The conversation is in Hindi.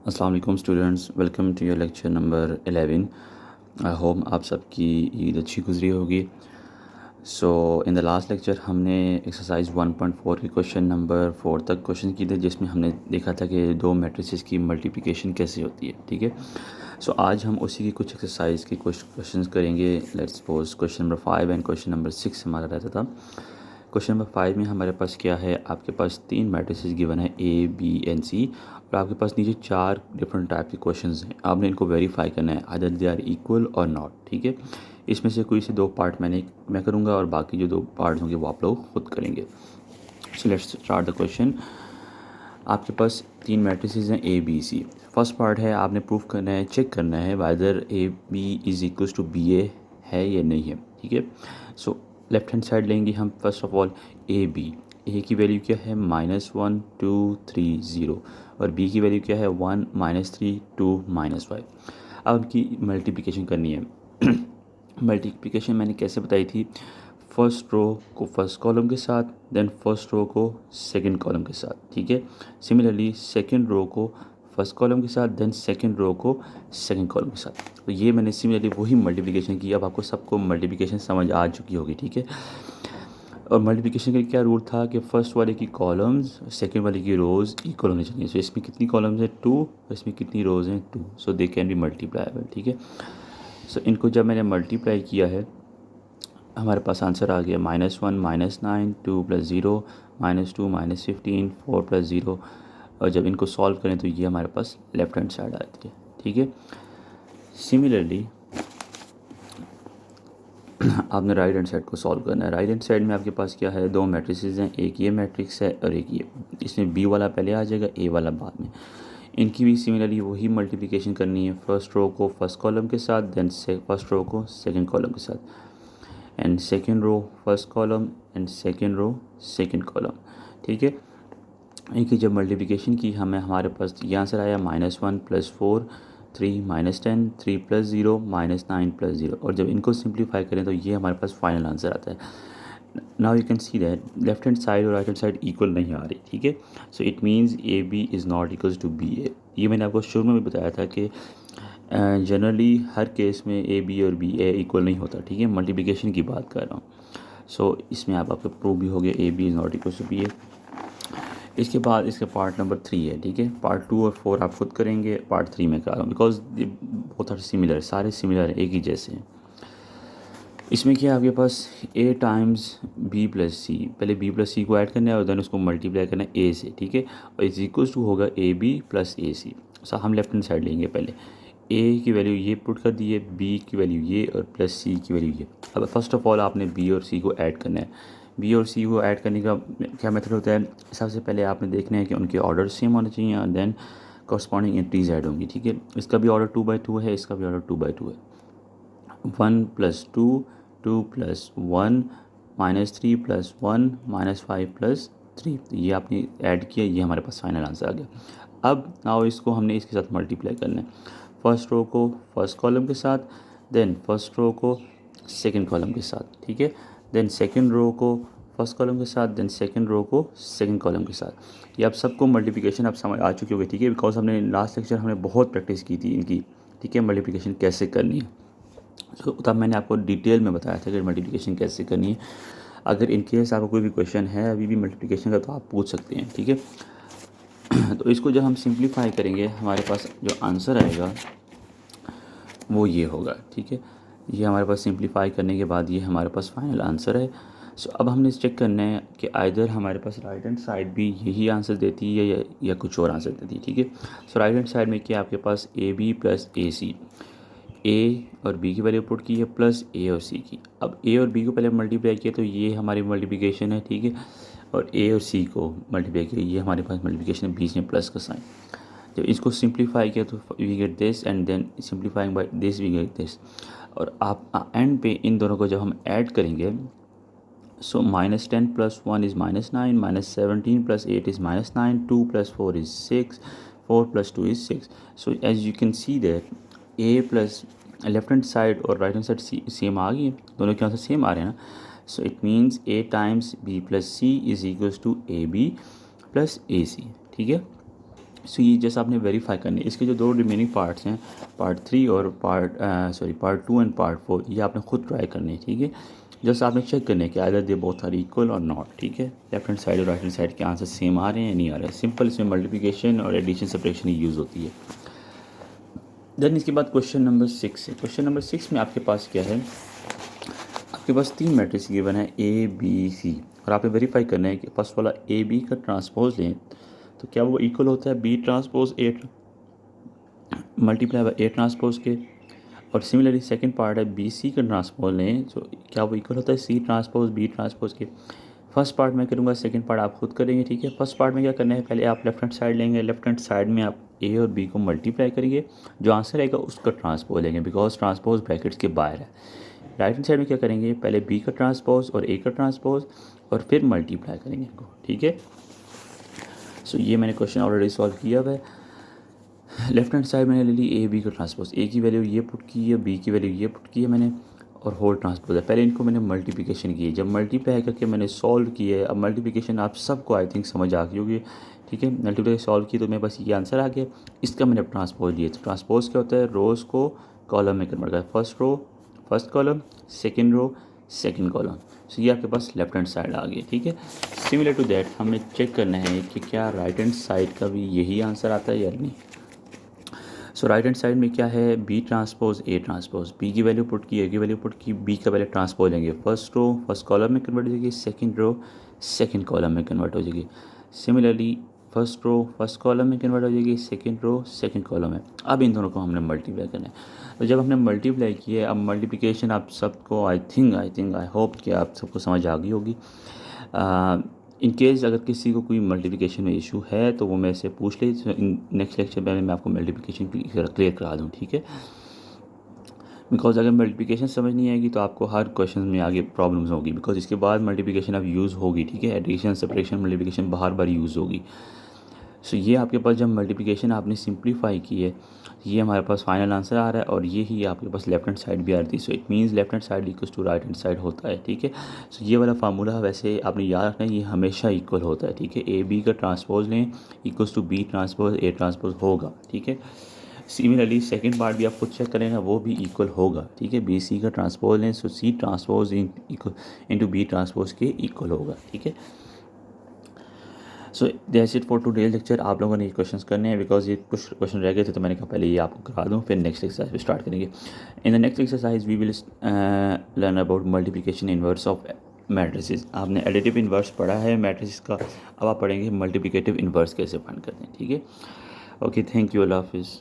अस्सलाम वालेकुम students, welcome to your lecture number 11। I hope आप सबकी ईद अच्छी गुजरी होगी। So in the last lecture हमने एक्सरसाइज 1.4 के क्वेश्चन नंबर 4 तक क्वेश्चन किए थे, जिसमें हमने देखा था कि दो मैट्रिसेस की मल्टीप्लिकेशन कैसे होती है। ठीक है, सो आज हम उसी की कुछ एक्सरसाइज के कुछ क्वेश्चंस करेंगे। Let's suppose question number 5 and question number 6 हमारा रहता था। क्वेश्चन नंबर 5 में हमारे पास क्या है, आपके पास तीन मैट्रिसेस गिवन है ए, बी एंड सी, और आपके पास नीचे चार डिफरेंट टाइप के क्वेश्चंस हैं। आपने इनको वेरीफाई करना है आइदर दे आर इक्वल और नॉट। ठीक है, इसमें से कोई से दो पार्ट मैं करूँगा और बाकी जो दो पार्ट होंगे वो आप लोग खुद करेंगे। So let's start the question. आपके पास तीन मैट्रिसेस हैं A, B, C. First part है, आपने प्रूफ करना है, चेक करना है whether A B is equals to B A है या नहीं है। ठीक है, सो लेफ्ट हैंड साइड लेंगे हम first of all A B. A की वैल्यू क्या है, -1 2 3 0, और बी की वैल्यू क्या है 1 -3 2 -5। अब उनकी मल्टीप्लिकेशन करनी है। मल्टीप्लिकेशन मैंने कैसे बताई थी, फर्स्ट रो को फर्स्ट कॉलम के साथ, देन फर्स्ट रो को सेकंड कॉलम के साथ। ठीक है, सिमिलरली सेकंड रो को फर्स्ट कॉलम के साथ, देन सेकंड रो को सेकंड कॉलम के साथ। तो ये मैंने सिमिलरली वही मल्टीप्लिकेशन की। अब आपको सबको मल्टीप्लिकेशन समझ आ चुकी होगी। ठीक है, और मल्टीप्लिकेशन का क्या रूल था कि फर्स्ट वाले की कॉलम्स सेकंड वाले की रोज़ इक्वल होनी चाहिए। सो इसमें कितनी कॉलम्स हैं 2, इसमें कितनी रोज़ हैं 2, सो दे कैन बी मल्टीप्लाएबल। ठीक है, सो इनको जब मैंने मल्टीप्लाई किया है, हमारे पास आंसर आ गया -1 -9 2 + 0 -2 -15 4 + 0। और जब इनको सॉल्व करें तो ये हमारे पास लेफ्ट हैंड साइड आती है। ठीक है, सिमिलरली आपने राइट हैंड साइड को सॉल्व करना है। राइट हैंड साइड में आपके पास क्या है, दो मैट्रिसेस हैं, एक ये मैट्रिक्स है और एक ये। इसमें बी वाला पहले आ जाएगा, ए वाला बाद में। इनकी भी सिमिलरली वही मल्टीप्लिकेशन करनी है, फर्स्ट रो को फर्स्ट कॉलम के साथ, देन फर्स्ट रो को सेकंड कॉलम के साथ, and second row first column and second row second column. ठीक है, इनकी जब मल्टीप्लिकेशन की हमारे पास ये आंसर आया -1 + 4 3 -10 3 + 0 -9 + 0। और जब इनको सिंप्लीफाई करें तो ये हमारे पास फाइनल आंसर आता है। Now you can see that left hand side और राइट हैंड साइड इक्वल नहीं आ रही। ठीक है, so it means A B is not equals to B A. ये मैंने आपको शुरू में भी बताया था कि जनरली हर केस में ए बी और बी ए इक्वल नहीं होता। ठीक है, मल्टीप्लिकेशन की बात कर रहा हूँ। सो इसमें आपका प्रूव भी हो गया A B is not equals to B A. इसके बाद इसका पार्ट नंबर 3 है। ठीक है, पार्ट 2 और 4 आप खुद करेंगे, पार्ट 3 में करा रहा हूँ बिकॉज ये बहुत सिमिलर, सारे सिमिलर हैं, एक ही जैसे हैं। इसमें क्या है, आपके पास a टाइम्स b + c, पहले b + c को ऐड करना है और देन उसको मल्टीप्लाई करना है a से। ठीक है, और इज इक्वल्स टू होगा ab + ac। सो हम लेफ्ट हैंड साइड लेंगे, पहले a की वैल्यू ये पुट कर दी है, b की वैल्यू ये और प्लस c की वैल्यू ये। अब फर्स्ट ऑफ ऑल आपने b और c को ऐड करना है। b और c को ऐड करने का क्या मेथड होता है, सबसे पहले आपने देखना है कि उनके ऑर्डर सेम होने चाहिए और देन कॉरस्पॉन्डिंग एंट्रीज ऐड होंगी। ठीक है, इसका भी ऑर्डर 2/2 है, इसका भी ऑर्डर 2/2 है। 1 + 2 2 + 1 -3 + 1 -5 + 3, ये आपने ऐड किया, ये हमारे पास फाइनल आंसर आ गया। अब नाउ इसको हमने इसके साथ मल्टीप्लाई करना है, फर्स्ट रो को फर्स्ट कॉलम के साथ, देन फर्स्ट रो को सेकंड कॉलम के साथ। ठीक है, देन सेकंड रो को फर्स्ट कॉलम के साथ, देन सेकंड रो को सेकंड कॉलम के साथ। ये आप सबको मल्टीप्लिकेशन आप समझ आ चुके होंगे। ठीक है, बिकॉज हमने लास्ट लेक्चर हमने बहुत प्रैक्टिस की थी इनकी। ठीक है, मल्टीप्लिकेशन कैसे करनी है, तो तब मैंने आपको डिटेल में बताया था कि मल्टीप्लिकेशन कैसे करनी है। अगर इन केस आपको कोई भी क्वेश्चन है अभी भी मल्टीप्लिकेशन का तो आप पूछ सकते हैं। ठीक है, तो इसको जब हम सिंप्लीफाई करेंगे हमारे पास जो आंसर आएगा वो ये होगा। ठीक है, ये हमारे पास सिंप्लीफाई करने के बाद ये हमारे पास फाइनल आंसर है। सो अब हमने चेक करना है कि आइदर हमारे पास राइट हैंड साइड भी यही आंसर देती है या कुछ और आंसर देती है। ठीक है, सो राइट हैंड साइड में क्या आपके पास ए बी + ए सी, ए और बी की वैल्यू पुट की है प्लस ए और सी की। अब ए और बी को पहले मल्टीप्लाई किया तो ये हमारी मल्टीप्लिकेशन है। ठीक है, और ए और सी को मल्टीप्लाई किया, ये हमारे पास मल्टीप्लिकेशन है, बीच में प्लस का साइन। जब इसको सिंप्लीफाई किया तो we get this and then simplifying by this we get this. और आप एंड पे इन दोनों को जब हम ऐड करेंगे, so -10 + 1 is -9, -17 + 8 is -9, 2 + 4 is 6, 4 + 2 is 6। So as you can see that a plus left hand side और राइट हैंड साइड सेम आ गई है, दोनों के आंसर सेम आ रहे हैं ना। So it means a times b + c is equals to ab + ac। ठीक है, सो ये जैसा आपने वेरीफाई करनी है। इसके जो दो रिमेनिंग पार्ट्स हैं, पार्ट 3 और पार्ट 2 एंड पार्ट 4, ये आपने खुद ट्राई करनी है, ठीक है। जैसे आपने चेक करना है कि either they both are equal और नॉट, ठीक है। लेफ्ट हैंड साइड और राइट हैंड साइड के आंसर सेम आ रहे हैं या नहीं आ रहे हैं। सिंपल इसमें मल्टीप्लिकेशन और एडिशन सब्ट्रैक्शन यूज़ होती है। देन इसके बाद क्वेश्चन नंबर 6 है। क्वेश्चन नंबर 6 में आपके पास क्या है, आपके पास 3 मैट्रिक्स गिवन है ए बी सी, और आपने वेरीफाई करना है कि फर्स्ट वाला ए बी का ट्रांसपोज लें तो क्या वो इक्वल होता है B transpose A multiply by A transpose के, और सिमिलरली सेकंड पार्ट है बी सी का ट्रांसपोज लें तो क्या वो इक्वल होता है सी ट्रांसपोज बी ट्रांसपोज के। फर्स्ट पार्ट मैं करूँगा, सेकंड पार्ट आप खुद करेंगे, ठीक है। फर्स्ट पार्ट में क्या करना है, पहले आप लेफ्ट हैंड साइड लेंगे, लेफ्ट हैंड साइड में आप ए और बी को मल्टीप्लाई करेंगे, जो आंसर आएगा उसका ट्रांसपोज लेंगे बिकॉज ट्रांसपोज ब्रैकेट्स के बाहर है। राइट हैंड साइड में क्या करेंगे, पहले बी का ट्रांसपोज और ए का ट्रांसपोज और फिर मल्टीप्लाई करेंगे इनको, ठीक है। सो ये मैंने क्वेश्चन ऑलरेडी सॉल्व किया हुआ है। लेफ्ट हैंड साइड मैंने ले ली ए बी का ट्रांसपोज, ए की वैल्यू ये पुट की है, बी की वैल्यू ये पुट की है मैंने, और होल ट्रांसपोज है। पहले इनको मैंने मल्टीप्लिकेशन की है, जब मल्टीप्लाई करके मैंने सॉल्व किया है। अब मल्टीप्लिकेशन आप सबको आई थिंक समझ आ गई होगी, ठीक है। मल्टीप्लिकेशन सॉल्व की तो मेरे पास ये आंसर आ गया, इसका मैंने ट्रांसपोज लिया। तो ट्रांसपोज क्या होता है, रोज़ को कॉलम में कन्वर्ट करता है, first row first column, second row second column. So ये आपके पास लेफ्ट हैंड साइड आ गई, ठीक है। सिमिलर टू दैट हमें चेक करना है कि क्या राइट हैंड साइड का भी यही आंसर आता है या नहीं। सो राइट हैंड साइड में क्या है, B transpose A transpose, B की वैल्यू पुट की, ए की वैल्यू पुट की, बी का पहले ट्रांसपोज लेंगे, फर्स्ट रो फर्स्ट कॉलम में कन्वर्ट हो जाएगी, सेकंड रो सेकंड कॉलम में कन्वर्ट हो जाएगी। Similarly first row first column में कन्वर्ट हो जाएगी, सेकंड रो सेकंड कॉलम में। अब इन दोनों को हमने मल्टीप्लाई करना है। तो जब हमने मल्टीप्लाई किया, अब मल्टीप्लिकेशन आप सबको आई होप कि आप सबको समझ आ गई होगी। इन केस अगर किसी को कोई मल्टीप्लिकेशन में इशू है तो वो मेरे से पूछ ले, नेक्स्ट लेक्चर में मैं आपको मल्टीप्लिकेशन क्लियर करा दूँ, ठीक है। बिकॉज अगर मल्टीप्लिकेशन समझ नहीं आएगी तो आपको हर क्वेश्चन में आगे प्रॉब्लम्स होगी, बिकॉज इसके बाद मल्टीप्लिकेशन अब यूज़ होगी, ठीक है। एडिशन सब्ट्रैक्शन मल्टीप्लिकेशन बार बार यूज़ होगी। सो ये आपके पास जब मल्टीप्लिकेशन आपने सिंप्लीफाई की है, ये हमारे पास फाइनल आंसर आ रहा है, और ये ही आपके पास लेफ्ट हैंड साइड भी आ रही है। So it means left hand side equals to right hand side होता है, ठीक है। सो ये वाला फार्मूला वैसे आपने याद रखना है, ये हमेशा इक्वल होता है, ठीक है। ए बी का ट्रांसपोज लें equals to B transpose A transpose होगा, ठीक है। सिमिलरली सेकंड पार्ट भी आप खुद चेक करें ना, वो भी इक्वल होगा, ठीक है। बी सी का ट्रांसपोज लें, so C transpose into B transpose के इक्वल होगा, ठीक है। So that's it for today lecture. आप लोगों ने ये क्वेश्चंस करने हैं बिकॉज ये कुछ क्वेश्चन रह गए थे, तो मैंने कहा पहले ये आपको करा दूँ, फिर नेक्स्ट एक्सरसाइज स्टार्ट करेंगे। In the next exercise we will learn about multiplication inverse of matrices. आपने एडिटिव इनवर्स पढ़ा है मैट्रिसेस का, अब आप पढ़ेंगे मल्टीप्लिकेटिव इनवर्स कैसे फाइंड करते हैं, ठीक है। ओके, थैंक यू, अल्लाह हाफिज़।